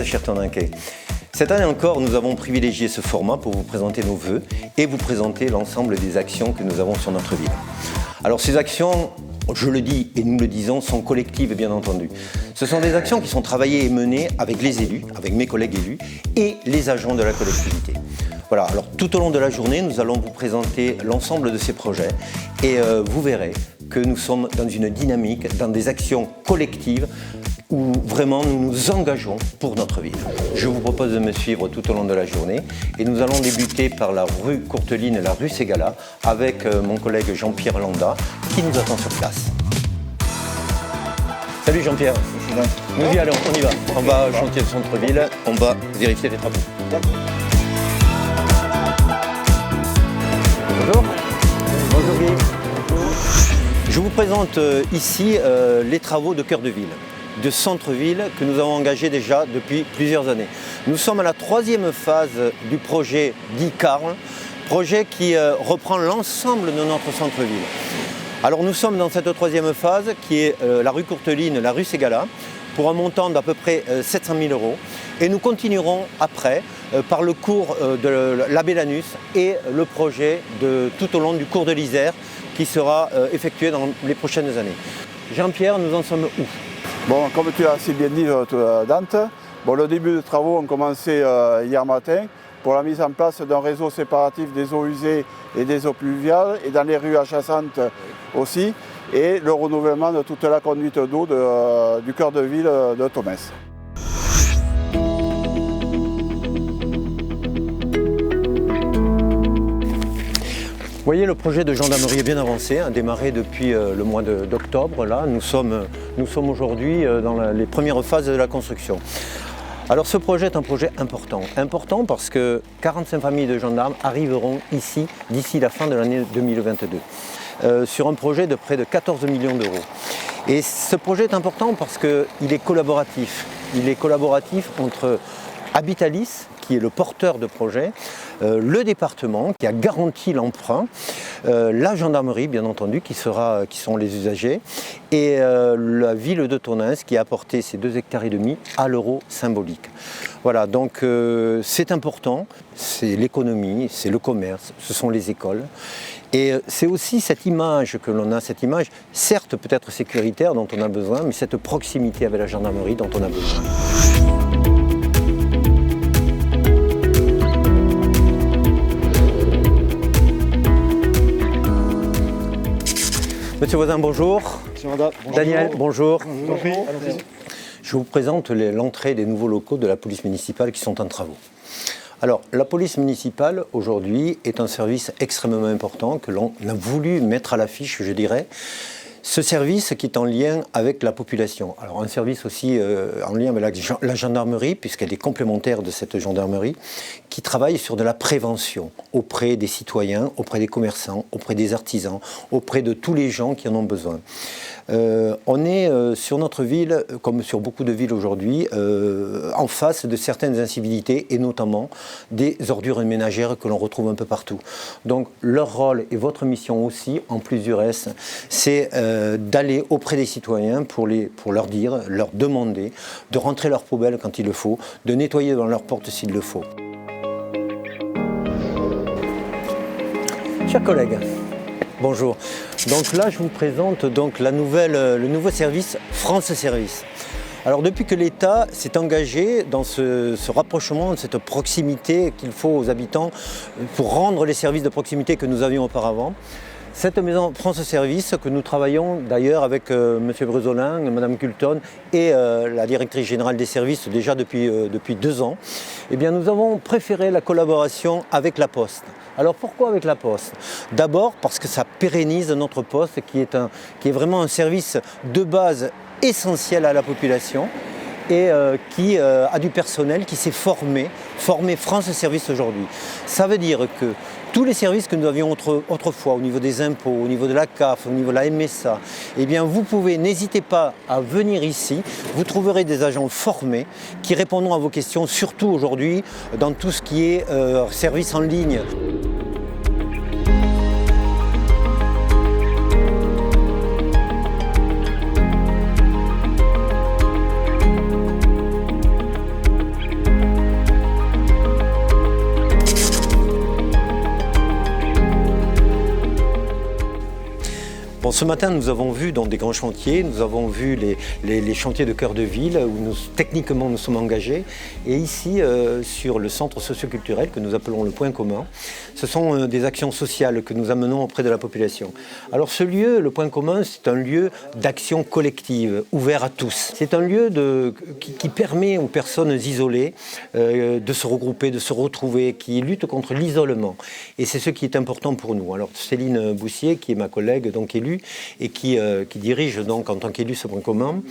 Chers Tonninquais, cette année encore, nous avons privilégié ce format pour vous présenter nos vœux et vous présenter l'ensemble des actions que nous avons sur notre ville. Alors ces actions, je le dis et nous le disons, sont collectives bien entendu. Ce sont des actions qui sont travaillées et menées avec les élus, avec mes collègues élus et les agents de la collectivité. Voilà, alors tout au long de la journée, nous allons vous présenter l'ensemble de ces projets et vous verrez que nous sommes dans une dynamique, dans des actions collectives où vraiment nous nous engageons pour notre ville. Je vous propose de me suivre tout au long de la journée et nous allons débuter par la rue Courteline et la rue Ségala avec mon collègue Jean-Pierre Landa qui nous attend sur place. Salut Jean-Pierre. Nous y allons, on y va. On va au chantier de centre-ville, on va vérifier les travaux. Bonjour. Bonjour Guy. Je vous présente ici les travaux de cœur de ville, de centre-ville que nous avons engagé déjà depuis plusieurs années. Nous sommes à la troisième phase du projet dit Carl, projet qui reprend l'ensemble de notre centre-ville. Alors nous sommes dans cette troisième phase qui est la rue Courteline, la rue Ségala, pour un montant d'à peu près 700 000 € et nous continuerons après par le cours de la Bélanus et le projet tout au long du cours de l'Isère qui sera effectué dans les prochaines années. Jean-Pierre, nous en sommes où ? Bon, comme tu as assez bien dit, Dante, le début des travaux ont commencé hier matin pour la mise en place d'un réseau séparatif des eaux usées et des eaux pluviales et dans les rues adjacentes aussi, et le renouvellement de toute la conduite d'eau du cœur de ville de Thomès. Vous voyez, le projet de gendarmerie est bien avancé, a démarré depuis le mois d'octobre. Là, nous sommes aujourd'hui dans les premières phases de la construction. Alors ce projet est un projet important parce que 45 familles de gendarmes arriveront ici d'ici la fin de l'année 2022 sur un projet de près de 14 millions d'euros. Et ce projet est important parce qu'il est collaboratif. Il est collaboratif entre Habitalis, qui est le porteur de projet, le département qui a garanti l'emprunt, la gendarmerie bien entendu qui sont les usagers et la ville de Tonneins qui a apporté ces 2,5 hectares à l'euro symbolique. Voilà, donc c'est important, c'est l'économie, c'est le commerce, ce sont les écoles. Et c'est aussi cette image que l'on a, cette image certes peut-être sécuritaire dont on a besoin, mais cette proximité avec la gendarmerie dont on a besoin. Monsieur Voisin, bonjour. Monsieur Vanda, bonjour. Daniel, bonjour. Bonjour. Je vous présente l'entrée des nouveaux locaux de la police municipale qui sont en travaux. Alors, la police municipale, aujourd'hui, est un service extrêmement important que l'on a voulu mettre à l'affiche, je dirais. Ce service qui est en lien avec la population. Alors un service aussi en lien avec la gendarmerie, puisqu'elle est complémentaire de cette gendarmerie, qui travaille sur de la prévention auprès des citoyens, auprès des commerçants, auprès des artisans, auprès de tous les gens qui en ont besoin. On est sur notre ville, comme sur beaucoup de villes aujourd'hui, en face de certaines incivilités et notamment des ordures ménagères que l'on retrouve un peu partout. Donc leur rôle et votre mission aussi, en plus du reste, c'est d'aller auprès des citoyens pour leur dire, leur demander de rentrer leurs poubelles quand il le faut, de nettoyer dans leurs portes s'il le faut. Chers collègues, bonjour. Donc là, je vous présente donc le nouveau service France Service. Alors depuis que l'État s'est engagé dans ce rapprochement, cette proximité qu'il faut aux habitants pour rendre les services de proximité que nous avions auparavant, cette maison France Service que nous travaillons d'ailleurs avec M. Brezolin, Mme Culton et la directrice générale des services déjà depuis 2 ans, eh bien nous avons préféré la collaboration avec la Poste. Alors pourquoi avec la Poste ? D'abord parce que ça pérennise notre poste qui est vraiment un service de base essentiel à la population et qui a du personnel qui s'est formé France Service aujourd'hui. Ça veut dire que tous les services que nous avions autrefois au niveau des impôts, au niveau de la CAF, au niveau de la MSA, eh bien vous pouvez, n'hésitez pas à venir ici, vous trouverez des agents formés qui répondront à vos questions, surtout aujourd'hui dans tout ce qui est services en ligne. Bon, ce matin, nous avons vu dans des grands chantiers, nous avons vu les chantiers de cœur de ville où techniquement nous sommes engagés. Et ici, sur le centre socioculturel que nous appelons le Point commun, ce sont des actions sociales que nous amenons auprès de la population. Alors ce lieu, le Point commun, c'est un lieu d'action collective, ouvert à tous. C'est un lieu qui permet aux personnes isolées de se regrouper, de se retrouver, qui lutte contre l'isolement. Et c'est ce qui est important pour nous. Alors Céline Boussier, qui est ma collègue, donc élue, et qui dirige donc en tant qu'élue ce Point commun,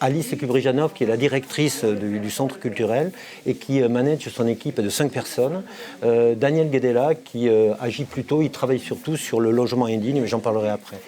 Alice Kubrijanov, qui est la directrice du centre culturel et qui manage son équipe de 5 personnes, Daniel Guedella, qui agit plutôt, il travaille surtout sur le logement indigne, mais j'en parlerai après.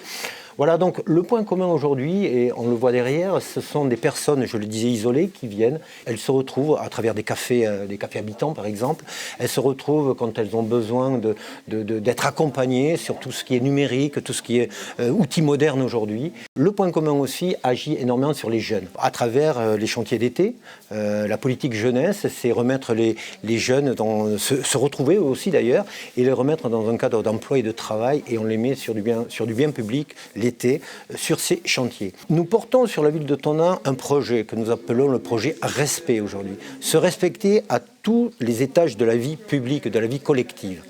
Voilà, donc le Point commun aujourd'hui, et on le voit derrière, ce sont des personnes, je le disais, isolées, qui viennent. Elles se retrouvent à travers des cafés habitants par exemple. Elles se retrouvent quand elles ont besoin d'être accompagnées sur tout ce qui est numérique, tout ce qui est outils modernes aujourd'hui. Le Point commun aussi agit énormément sur les jeunes. À travers les chantiers d'été, la politique jeunesse, c'est remettre les jeunes, se retrouver eux aussi d'ailleurs, et les remettre dans un cadre d'emploi et de travail, et on les met sur du bien public, l'été, sur ces chantiers. Nous portons sur la ville de Tonneins un projet que nous appelons le projet Respect aujourd'hui. Se respecter à tous les étages de la vie publique, de la vie collective.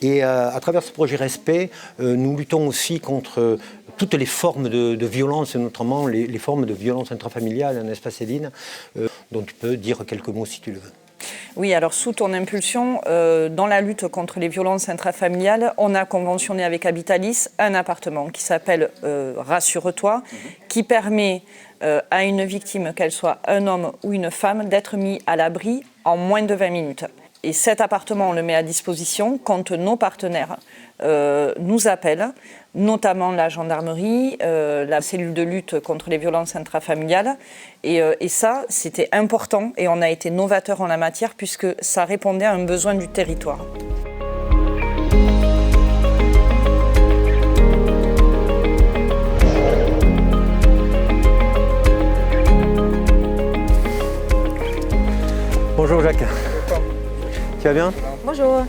Et à travers ce projet Respect, nous luttons aussi contre toutes les formes de violence, et notamment les formes de violence intrafamiliale, n'est-ce pas Céline, dont tu peux dire quelques mots si tu le veux. Oui, alors sous ton impulsion, dans la lutte contre les violences intrafamiliales, on a conventionné avec Habitalis un appartement qui s'appelle Rassure-toi, qui permet à une victime, qu'elle soit un homme ou une femme, d'être mis à l'abri en moins de 20 minutes. Et cet appartement, on le met à disposition quand nos partenaires nous appellent, notamment la gendarmerie, la cellule de lutte contre les violences intrafamiliales. Et ça, c'était important et on a été novateur en la matière puisque ça répondait à un besoin du territoire. Bonjour Jacques. Tu vas bien ? Bonjour.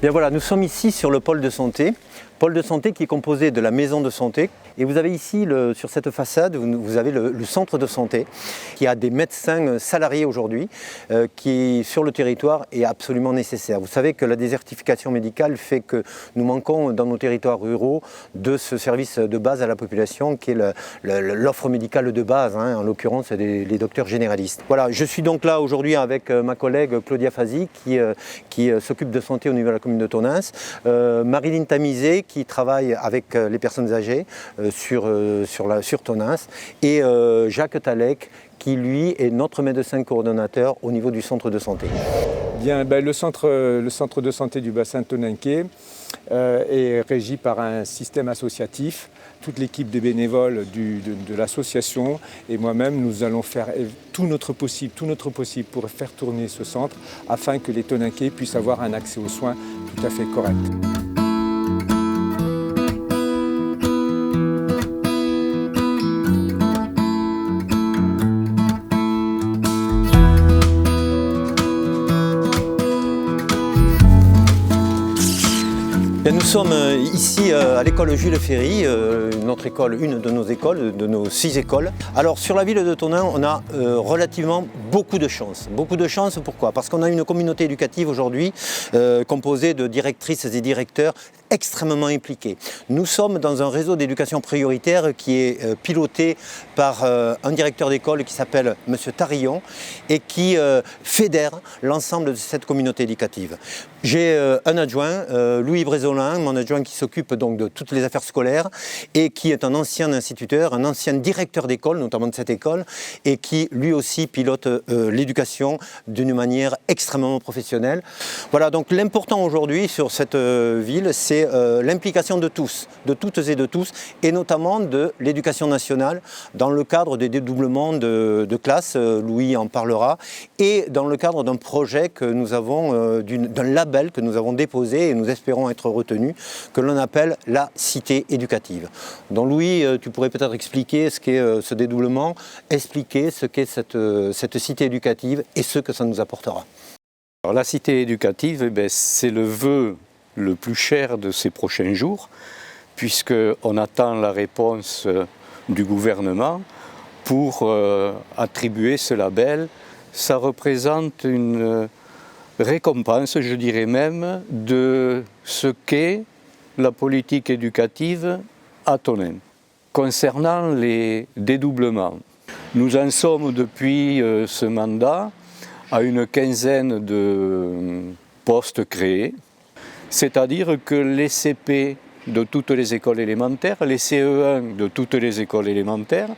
Bien voilà, nous sommes ici sur le pôle de santé qui est composé de la maison de santé. Et vous avez ici, sur cette façade, vous avez le centre de santé qui a des médecins salariés aujourd'hui, qui sur le territoire est absolument nécessaire. Vous savez que la désertification médicale fait que nous manquons dans nos territoires ruraux de ce service de base à la population qui est l'offre médicale de base, hein, en l'occurrence les docteurs généralistes. Voilà, je suis donc là aujourd'hui avec ma collègue Claudia Fazi qui s'occupe de santé au niveau de la commune de Tonneins, Marilyn Tamizé qui travaille avec les personnes âgées sur Tonneins et Jacques Talec qui lui est notre médecin coordonnateur au niveau du centre de santé. Bien, le centre de santé du bassin Tonninquet est régi par un système associatif. Toute l'équipe des bénévoles de l'association et moi-même, nous allons faire tout notre possible pour faire tourner ce centre afin que les Tonninquais puissent avoir un accès aux soins tout à fait correct. Nous sommes ici à l'école Jules Ferry, une de nos écoles, de nos 6 écoles. Alors sur la ville de Tonneins, on a relativement beaucoup de chance. Beaucoup de chance, pourquoi ? Parce qu'on a une communauté éducative aujourd'hui composée de directrices et directeurs extrêmement impliqués. Nous sommes dans un réseau d'éducation prioritaire qui est piloté par un directeur d'école qui s'appelle M. Tarillon et qui fédère l'ensemble de cette communauté éducative. J'ai un adjoint, Louis Brézolin, mon adjoint qui s'occupe donc de toutes les affaires scolaires et qui est un ancien instituteur, un ancien directeur d'école, notamment de cette école, et qui lui aussi pilote l'éducation d'une manière extrêmement professionnelle. Voilà, donc l'important aujourd'hui sur cette ville, c'est l'implication de tous, de toutes et de tous, et notamment de l'éducation nationale dans le cadre des dédoublements de classes, Louis en parlera, et dans le cadre d'un projet que nous avons, d'un label que nous avons déposé et nous espérons être retenus, que l'on appelle la cité éducative. Donc Louis, tu pourrais peut-être expliquer ce qu'est ce dédoublement, expliquer ce qu'est cette cité éducative et ce que ça nous apportera. Alors, la cité éducative, c'est le vœu le plus cher de ces prochains jours, puisqu'on attend la réponse du gouvernement pour attribuer ce label. Ça représente une récompense, je dirais même, de ce qu'est la politique éducative à Tonneins. Concernant les dédoublements, nous en sommes depuis ce mandat à une quinzaine de postes créés, c'est-à-dire que les CP de toutes les écoles élémentaires, les CE1 de toutes les écoles élémentaires,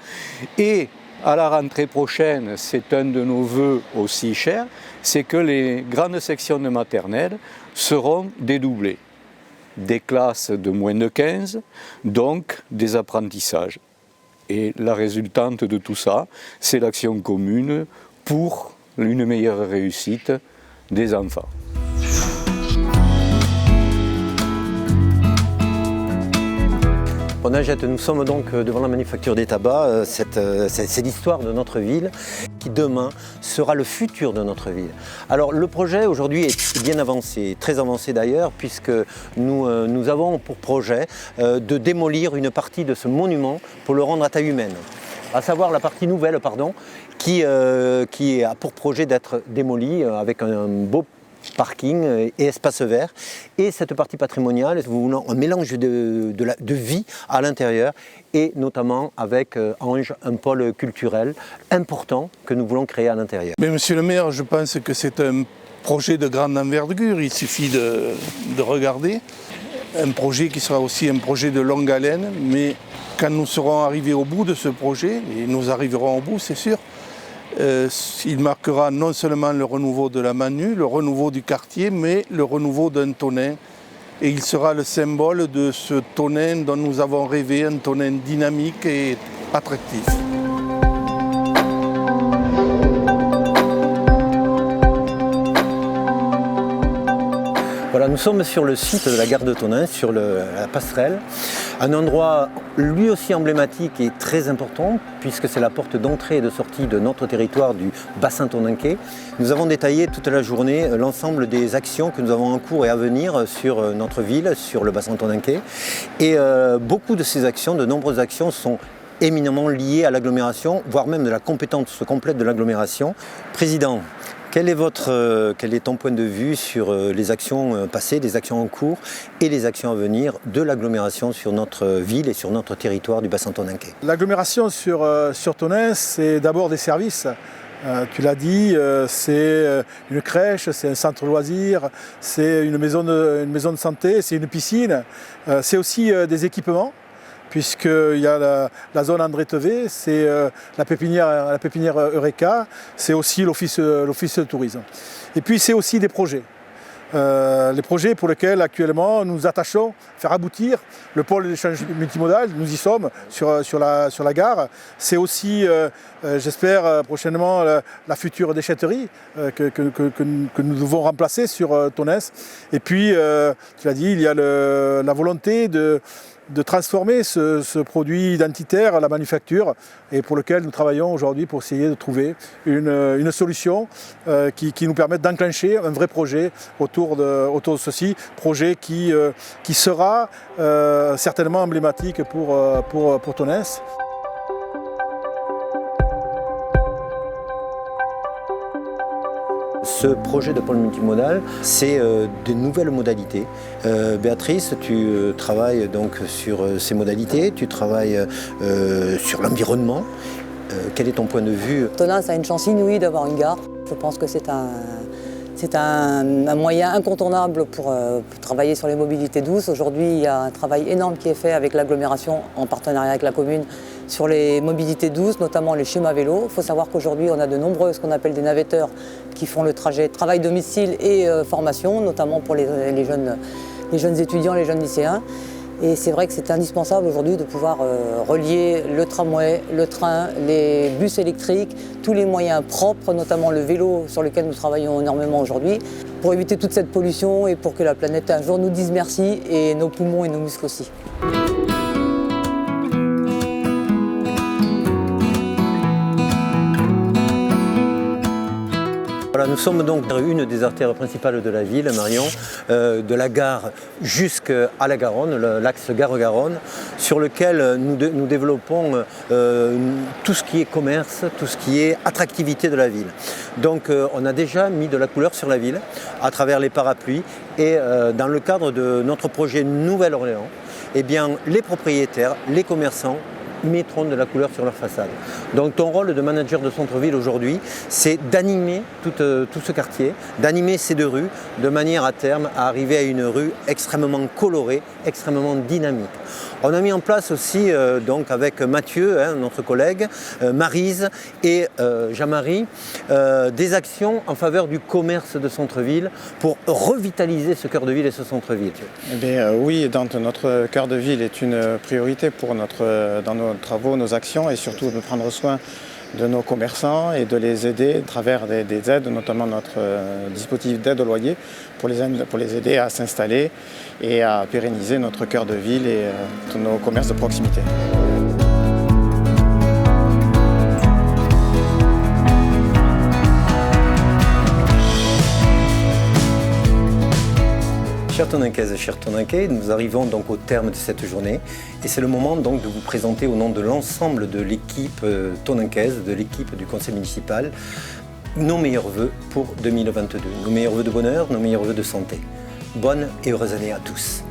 et à la rentrée prochaine, c'est un de nos vœux aussi chers, c'est que les grandes sections de maternelle seront dédoublées. Des classes de moins de 15, donc des apprentissages. Et la résultante de tout ça, c'est l'action commune pour une meilleure réussite des enfants. Bon, Agette, nous sommes donc devant la manufacture des tabacs. C'est l'histoire de notre ville qui demain sera le futur de notre ville. Alors le projet aujourd'hui est bien avancé, très avancé d'ailleurs, puisque nous avons pour projet de démolir une partie de ce monument pour le rendre à taille humaine. À savoir la partie nouvelle, qui a pour projet d'être démolie avec un beau parking et espace vert, et cette partie patrimoniale, nous voulons un mélange de vie à l'intérieur, et notamment avec Ange, un pôle culturel important que nous voulons créer à l'intérieur. Mais monsieur le maire, je pense que c'est un projet de grande envergure, il suffit de regarder. Un projet qui sera aussi un projet de longue haleine, mais quand nous serons arrivés au bout de ce projet, et nous arriverons au bout c'est sûr, il marquera non seulement le renouveau de la Manu, le renouveau du quartier, mais le renouveau d'un Tonneins. Et il sera le symbole de ce Tonneins dont nous avons rêvé, un Tonneins dynamique et attractif. Voilà, nous sommes sur le site de la gare de Tonneins, sur la passerelle, un endroit lui aussi emblématique et très important, puisque c'est la porte d'entrée et de sortie de notre territoire du bassin tonninquais. Nous avons détaillé toute la journée l'ensemble des actions que nous avons en cours et à venir sur notre ville, sur le bassin tonninquais. Et beaucoup de ces actions, de nombreuses actions, sont éminemment liées à l'agglomération, voire même de la compétence complète de l'agglomération. Président, quel est ton point de vue sur les actions passées, les actions en cours et les actions à venir de l'agglomération sur notre ville et sur notre territoire du bassin tonninquais? L'agglomération sur Tonneins, c'est d'abord des services. Tu l'as dit, c'est une crèche, c'est un centre loisir, c'est une maison de santé, c'est une piscine, c'est aussi des équipements. Puisqu'il y a la zone André Tevet, c'est la pépinière Eureka, c'est aussi l'office de tourisme. Et puis c'est aussi des projets. Les projets pour lesquels actuellement nous attachons, faire aboutir le pôle d'échange multimodal, nous y sommes sur la gare. C'est aussi, j'espère, prochainement la future déchetterie que nous devons remplacer sur Tonneins. Et puis, tu l'as dit, il y a la volonté de transformer ce produit identitaire à la manufacture et pour lequel nous travaillons aujourd'hui pour essayer de trouver une solution qui nous permette d'enclencher un vrai projet autour de ceci, projet qui sera certainement emblématique pour Tonneins. Ce projet de pôle multimodal, c'est de nouvelles modalités. Béatrice, tu travailles donc sur ces modalités, tu travailles sur l'environnement. Quel est ton point de vue? Tonneins a une chance inouïe d'avoir une gare. Je pense que c'est un moyen incontournable pour travailler sur les mobilités douces. Aujourd'hui, il y a un travail énorme qui est fait avec l'agglomération en partenariat avec la commune sur les mobilités douces, notamment les schémas vélos. Il faut savoir qu'aujourd'hui, on a de nombreux, ce qu'on appelle des navetteurs, qui font le trajet travail-domicile et formation, notamment pour les jeunes étudiants, les jeunes lycéens. Et c'est vrai que c'est indispensable aujourd'hui de pouvoir relier le tramway, le train, les bus électriques, tous les moyens propres, notamment le vélo sur lequel nous travaillons énormément aujourd'hui, pour éviter toute cette pollution et pour que la planète un jour nous dise merci, et nos poumons et nos muscles aussi. Voilà, nous sommes donc dans une des artères principales de la ville, Marion, de la gare jusqu'à la Garonne, l'axe Gare-Garonne, sur lequel nous développons tout ce qui est commerce, tout ce qui est attractivité de la ville. Donc on a déjà mis de la couleur sur la ville à travers les parapluies, et dans le cadre de notre projet Nouvelle-Orléans, eh bien, les propriétaires, les commerçants mettront de la couleur sur leur façade. Donc ton rôle de manager de centre-ville aujourd'hui, c'est d'animer tout ce quartier, d'animer ces deux rues, de manière à terme à arriver à une rue extrêmement colorée, extrêmement dynamique. On a mis en place aussi, donc avec Mathieu, notre collègue, Maryse et Jean-Marie, des actions en faveur du commerce de centre-ville pour revitaliser ce cœur de ville et ce centre-ville. Eh bien, oui, notre cœur de ville est une priorité pour dans nos travaux, nos actions, et surtout de prendre soin de nos commerçants et de les aider à travers des aides, notamment notre dispositif d'aide au loyer, pour les aider à s'installer et à pérenniser notre cœur de ville et tous nos commerces de proximité. Chers Tonankaises, chers Tonankais, nous arrivons donc au terme de cette journée, et c'est le moment donc de vous présenter au nom de l'ensemble de l'équipe tonankaise, de l'équipe du conseil municipal, nos meilleurs vœux pour 2022. Nos meilleurs vœux de bonheur, nos meilleurs vœux de santé. Bonne et heureuse année à tous.